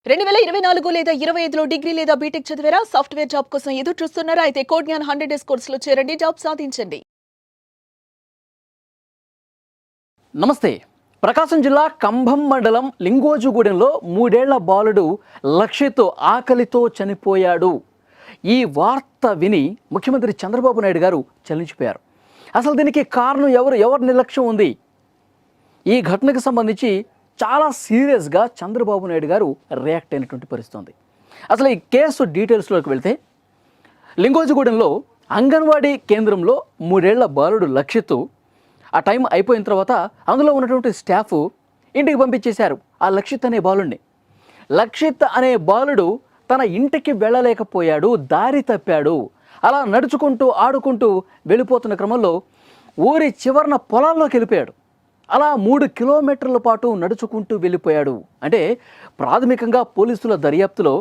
2024 లేదా 25లో డిగ్రీ లేదా బీటెక్ చదివారా? సాఫ్ట్‌వేర్ జాబ్ కోసం ఎదురు చూస్తున్నారా? అయితే కోడ్ జ్ఞాన్ 100 డేస్ కోర్సులో చేరండి, జాబ్ సాధించండి. నమస్తే. ప్రకాశం జిల్లా కంభం మండలం లింగోజుగూడెంలో 3 ఏళ్ల బాలుడు లక్ష్యతో ఆకలితో చనిపోయాడు. ఈ వార్త విని ముఖ్యమంత్రి చంద్రబాబు నాయుడు గారు చలించిపోయారు. అసలు దీనికి కారణం ఎవరి నిర్లక్ష్యం ఉంది? ఈ ఘటనకు సంబంధించి చాలా సీరియస్గా చంద్రబాబు నాయుడు గారు రియాక్ట్ అయినటువంటి పరిస్థితి ఉంది. అసలు ఈ కేసు డీటెయిల్స్లోకి వెళ్తే, లింగోజుగూడెంలో అంగన్వాడీ కేంద్రంలో 3 ఏళ్ల బాలుడు లక్ష్యతో ఆ టైం అయిపోయిన తర్వాత అందులో ఉన్నటువంటి స్టాఫ్ ఇంటికి పంపించేశారు ఆ లక్షిత్ అనే బాలుడిని. లక్షిత్ అనే బాలుడు తన ఇంటికి వెళ్ళలేకపోయాడు, దారి తప్పాడు. అలా నడుచుకుంటూ ఆడుకుంటూ వెళ్ళిపోతున్న క్రమంలో ఊరి చివరన పొలాల్లోకి వెళ్ళిపోయాడు. అలా 3 కిలోమీటర్ల పాటు నడుచుకుంటూ వెళ్ళిపోయాడు. అంటే ప్రాథమికంగా పోలీసుల దర్యాప్తులో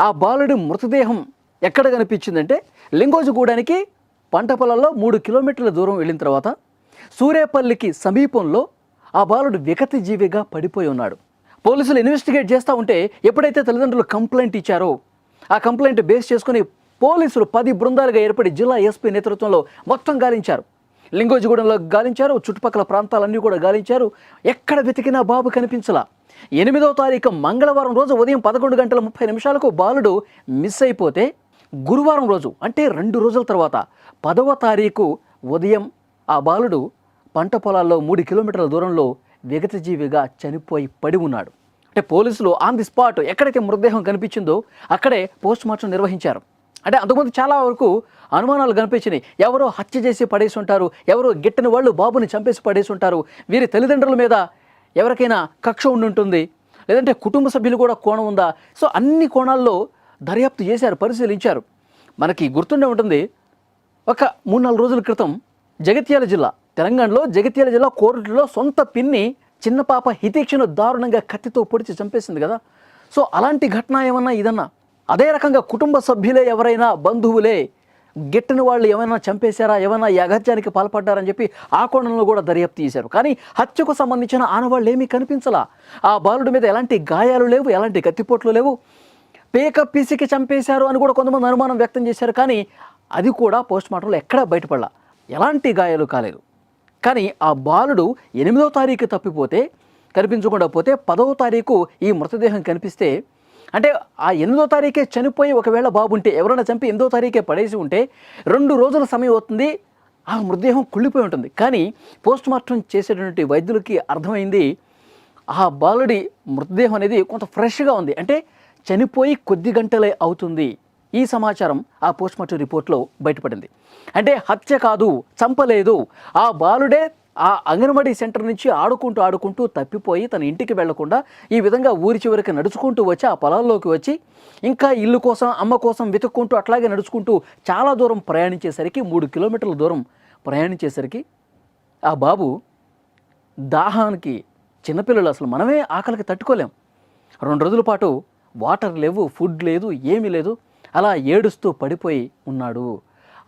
ఆ బాలుడి మృతదేహం ఎక్కడ కనిపించిందంటే, లింగోజుగూడానికి పంట పొలాల్లో 3 కిలోమీటర్ల దూరం వెళ్ళిన తర్వాత సూరేపల్లికి సమీపంలో ఆ బాలుడు వికతి జీవిగా పడిపోయి ఉన్నాడు. పోలీసులు ఇన్వెస్టిగేట్ చేస్తూ ఉంటే ఎప్పుడైతే తల్లిదండ్రులు కంప్లైంట్ ఇచ్చారో ఆ కంప్లైంట్ బేస్ చేసుకుని పోలీసులు 10 బృందాలుగా ఏర్పడి జిల్లా ఎస్పీ నేతృత్వంలో మొత్తం గాలించారు. లింగోజుగూడెంలో గాలించారు, చుట్టుపక్కల ప్రాంతాలన్నీ కూడా గాలించారు. ఎక్కడ వెతికినా బాబు కనిపించలా. 8వ తారీఖు మంగళవారం రోజు ఉదయం 11:30 బాలుడు మిస్ అయిపోతే, గురువారం రోజు అంటే 2 రోజుల తర్వాత 10వ తారీఖు ఉదయం ఆ బాలుడు పంట పొలాల్లో 3 కిలోమీటర్ల దూరంలో విగతజీవిగా చనిపోయి పడి ఉన్నాడు. అంటే పోలీసులు ఆన్ ది స్పాట్ ఎక్కడైతే మృతదేహం కనిపించిందో అక్కడే పోస్ట్ మార్టం నిర్వహించారు. అంటే అంతకుముందు చాలా వరకు అనుమానాలు కనిపించినాయి. ఎవరో హత్య చేసి పడేసి ఉంటారు, ఎవరో గిట్టని వాళ్ళు బాబుని చంపేసి పడేసి ఉంటారు, వీరి తల్లిదండ్రుల మీద ఎవరికైనా కక్ష ఉండుంటుంది, లేదంటే కుటుంబ సభ్యులు కూడా కోణం ఉందా. సో అన్ని కోణాల్లో దర్యాప్తు చేశారు, పరిశీలించారు. మనకి గుర్తుండే ఉంటుంది, ఒక 3-4 రోజుల క్రితం జగిత్యాల జిల్లా, తెలంగాణలో జగిత్యాల జిల్లా కోరుట్లలో సొంత పిన్ని చిన్న పాప హితేక్షను దారుణంగా కత్తితో పొడిచి చంపేసింది కదా. సో అలాంటి ఘటన ఏమన్నా ఇదన్నా? అదే రకంగా కుటుంబ సభ్యులే ఎవరైనా, బంధువులే గిట్టని వాళ్ళు ఏమైనా చంపేశారా, ఏమైనా ఈ అగత్యానికి పాల్పడ్డారని చెప్పి ఆ కోణంలో కూడా దర్యాప్తు చేశారు. కానీ హత్యకు సంబంధించిన ఆనవాళ్ళు ఏమీ కనిపించలా. ఆ బాలుడి మీద ఎలాంటి గాయాలు లేవు, ఎలాంటి కత్తిపోట్లు లేవు. పేక పిసికి చంపేశారు అని కూడా కొంతమంది అనుమానం వ్యక్తం చేశారు. కానీ అది కూడా పోస్ట్ మార్టంలో ఎక్కడా బయటపడలా, ఎలాంటి గాయాలు కాలేదు. కానీ ఆ బాలుడు 8వ తారీఖు తప్పిపోతే, కనిపించకుండా పోతే 10వ తారీఖు ఈ మృతదేహం కనిపిస్తే, అంటే ఆ 8వ తారీఖే చనిపోయి ఒకవేళ బాబు ఉంటే, ఎవరైనా చంపి 8వ తారీఖే పడేసి ఉంటే 2 రోజుల సమయం అవుతుంది, ఆ మృతదేహం కుళ్ళిపోయి ఉంటుంది. కానీ పోస్ట్ మార్టం చేసేటువంటి వైద్యులకి అర్థమైంది, ఆ బాలుడి మృతదేహం అనేది కొంత ఫ్రెష్గా ఉంది, అంటే చనిపోయి కొద్ది గంటలే అవుతుంది. ఈ సమాచారం ఆ పోస్ట్మార్టం రిపోర్ట్లో బయటపడింది. అంటే హత్య కాదు, చంపలేదు, ఆ బాలుడే ఆ అంగన్వాడీ సెంటర్ నుంచి ఆడుకుంటూ తప్పిపోయి తన ఇంటికి వెళ్లకుండా ఈ విధంగా ఊరి చివరికి నడుచుకుంటూ వచ్చి ఆ పొలాల్లోకి వచ్చి ఇంకా ఇల్లు కోసం, అమ్మ కోసం వెతుక్కుంటూ అట్లాగే నడుచుకుంటూ చాలా దూరం ప్రయాణించేసరికి, 3 కిలోమీటర్ల దూరం ప్రయాణించేసరికి ఆ బాబు దాహానికి, చిన్నపిల్లలు అసలు మనమే ఆకలికి తట్టుకోలేం, 2 రోజుల పాటు వాటర్ లేవు, ఫుడ్ లేదు, ఏమీ లేదు, అలా ఏడుస్తూ పడిపోయి ఉన్నాడు.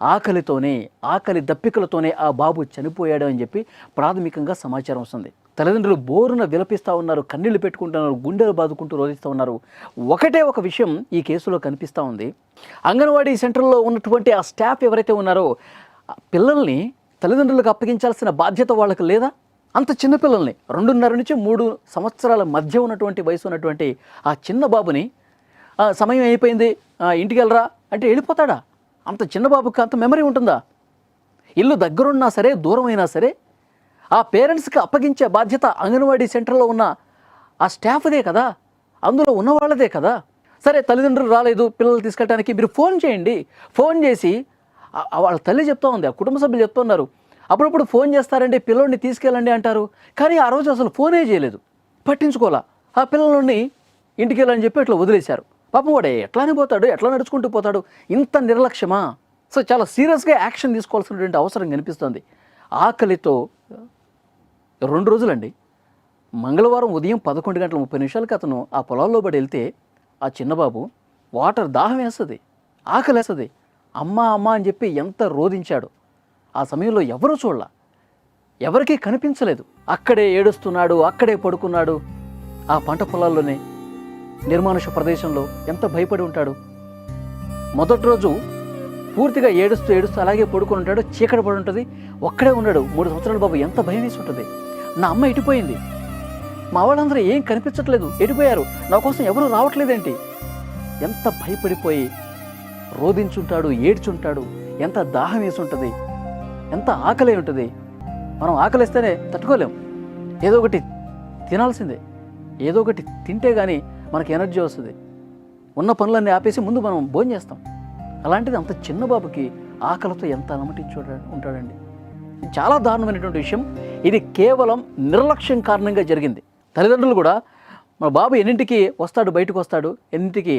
ఆకలి దప్పికలతోనే ఆ బాబు చనిపోయాడు అని చెప్పి ప్రాథమికంగా సమాచారం వస్తుంది. తల్లిదండ్రులు బోరున విలపిస్తూ ఉన్నారు, కన్నీళ్లు పెట్టుకుంటున్నారు, గుండెలు బాదుకుంటూ రోధిస్తూ ఉన్నారు. ఒకటే ఒక విషయం ఈ కేసులో కనిపిస్తూ ఉంది. అంగన్వాడీ సెంటర్లో ఉన్నటువంటి ఆ స్టాఫ్ ఎవరైతే ఉన్నారో, పిల్లల్ని తల్లిదండ్రులకు అప్పగించాల్సిన బాధ్యత వాళ్ళకి లేదా? అంత చిన్న పిల్లల్ని, 2.5 నుంచి 3 సంవత్సరాల మధ్య ఉన్నటువంటి వయసు ఉన్నటువంటి ఆ చిన్న బాబుని సమయం అయిపోయింది, ఇంటికి వెళ్ళరా అంటే వెళ్ళిపోతాడా? అంత చిన్న బాబుకి అంత మెమరీ ఉంటుందా? ఇల్లు దగ్గరున్నా సరే, దూరమైనా సరే ఆ పేరెంట్స్కి అప్పగించే బాధ్యత అంగన్వాడీ సెంటర్లో ఉన్న ఆ స్టాఫ్దే కదా, అందులో ఉన్న వాళ్ళదే కదా. సరే, తల్లిదండ్రులు రాలేదు పిల్లలు తీసుకెళ్ళడానికి, మీరు ఫోన్ చేయండి. ఫోన్ చేసి వాళ్ళ తల్లి చెప్తా ఉంది, ఆ కుటుంబ సభ్యులు చెప్తున్నారు, అప్పుడప్పుడు ఫోన్ చేస్తారండి, పిల్లోడిని తీసుకెళ్ళండి అంటారు. కానీ ఆ రోజు అసలు ఫోనే చేయలేదు, పట్టించుకోవాలా. ఆ పిల్లల్ని ఇంటికి వెళ్ళని చెప్పి ఇట్లా వదిలేశారు. పాపం వాడే ఎట్లానే పోతాడు, ఎట్లా నడుచుకుంటూ పోతాడు, ఇంత నిర్లక్ష్యమా? సో చాలా సీరియస్గా యాక్షన్ తీసుకోవాల్సినటువంటి అవసరం కనిపిస్తుంది. ఆకలితో 2 రోజులండి, మంగళవారం ఉదయం 11:30 అతను ఆ పొలాల్లో పడి వెళ్తే ఆ చిన్నబాబు వాటర్ దాహం వేస్తుంది, ఆకలి వేస్తుంది, అమ్మ అమ్మ అని చెప్పి ఎంత రోధించాడు. ఆ సమయంలో ఎవరూ చూడలా, ఎవరికీ కనిపించలేదు. అక్కడే ఏడుస్తున్నాడు, అక్కడే పడుకున్నాడు ఆ పంట పొలాల్లోనే. నిర్మానుష ప్రదేశంలో ఎంత భయపడి ఉంటాడు. మొదటి రోజు పూర్తిగా ఏడుస్తూ ఏడుస్తూ అలాగే పడుకొని ఉంటాడు, చీకటి పడి ఉంటుంది, ఒక్కడే ఉన్నాడు. 3 సంవత్సరాల బాబు ఎంత భయం వేసి ఉంటుంది. నా అమ్మ ఎటుపోయింది, మా వాళ్ళందరూ ఏం కనిపించట్లేదు, ఎటుపోయారు, నా కోసం ఎవరూ రావట్లేదేంటి, ఎంత భయపడిపోయి రోధించుంటాడు, ఏడ్చుంటాడు. ఎంత దాహం వేసి ఉంటుంది, ఎంత ఆకలి ఉంటుంది. మనం ఆకలిస్తేనే తట్టుకోలేం, ఏదో ఒకటి తినాల్సిందే, ఏదో ఒకటి తింటే కానీ మనకి ఎనర్జీ వస్తుంది. ఉన్న పనులన్నీ ఆపేసి ముందు మనం భోజనం చేస్తాం. అలాంటిది అంత చిన్న బాబుకి ఆకలితో ఎంత అలమటించి ఉంటాడండి. ఇది చాలా దారుణమైనటువంటి విషయం. ఇది కేవలం నిర్లక్ష్యం కారణంగా జరిగింది. తల్లిదండ్రులు కూడా మన బాబు ఎన్నింటికి వస్తాడు, బయటకు వస్తాడు, ఎన్నింటికి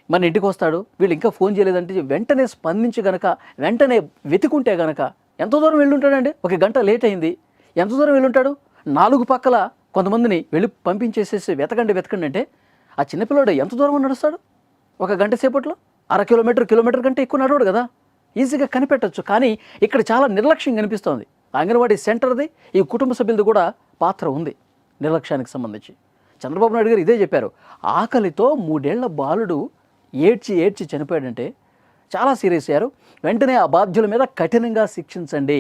మన ఇంటికి వస్తాడు, వీళ్ళు ఇంకా ఫోన్ చేయలేదంటే వెంటనే స్పందించి గనక వెంటనే వెతుకుంటే గనక ఎంత దూరం వెళ్ళుంటాడండి. 1 గంట లేట్ అయింది, ఎంత దూరం వెళ్ళుంటాడు. 4 పక్కల కొంతమందిని వెళ్ళి పంపించేసేసి వెతకండి అంటే ఆ చిన్నపిల్లడు ఎంత దూరం నడుస్తాడు? 1 గంట సేపట్లో 1/2 కిలోమీటర్ కంటే ఎక్కువ నడవడు కదా, ఈజీగా కనిపెట్టచ్చు. కానీ ఇక్కడ చాలా నిర్లక్ష్యం కనిపిస్తోంది. అంగన్వాడీ సెంటర్ది, ఈ కుటుంబ సభ్యులది కూడా పాత్ర ఉంది నిర్లక్ష్యానికి సంబంధించి. చంద్రబాబు నాయుడు గారు ఇదే చెప్పారు. ఆకలితో 3 ఏళ్ల బాలుడు ఏడ్చి చనిపోయాడంటే చాలా సీరియస్ అయ్యారు. వెంటనే ఆ బాధ్యుల మీద కఠినంగా శిక్షించండి,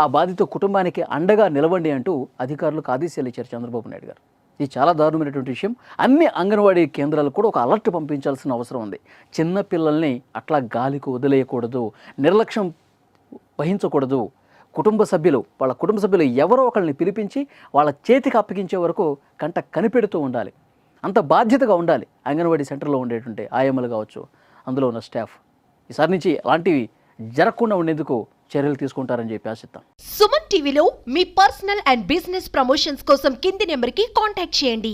ఆ బాధిత కుటుంబానికి అండగా నిలవండి అంటూ అధికారులకు ఆదేశాలు ఇచ్చారు చంద్రబాబు నాయుడు గారు. ఇది చాలా దారుణమైనటువంటి విషయం. అన్ని అంగన్వాడీ కేంద్రాలకు కూడా ఒక అలర్ట్ పంపించాల్సిన అవసరం ఉంది. చిన్న పిల్లల్ని అట్లా గాలికి వదిలేయకూడదు, నిర్లక్ష్యం వహించకూడదు. వాళ్ళ కుటుంబ సభ్యులు ఎవరో ఒకరిని పిలిపించి వాళ్ళ చేతికి అప్పగించే వరకు కంట కనిపెడుతూ ఉండాలి. అంత బాధ్యతగా ఉండాలి అంగన్వాడీ సెంటర్లో ఉండేటువంటి ఆయమ్మలు కావచ్చు, అందులో ఉన్న స్టాఫ్. ఈసారి నుంచి అలాంటివి జరగకుండా ఉండేందుకు చర్యలు తీసుకుంటారని చెప్పి ఆశిద్దాం. సుమన్ టీవీలో మీ పర్సనల్ అండ్ బిజినెస్ ప్రమోషన్స్ కోసం కింది నెంబర్కి కాంటాక్ట్ చేయండి.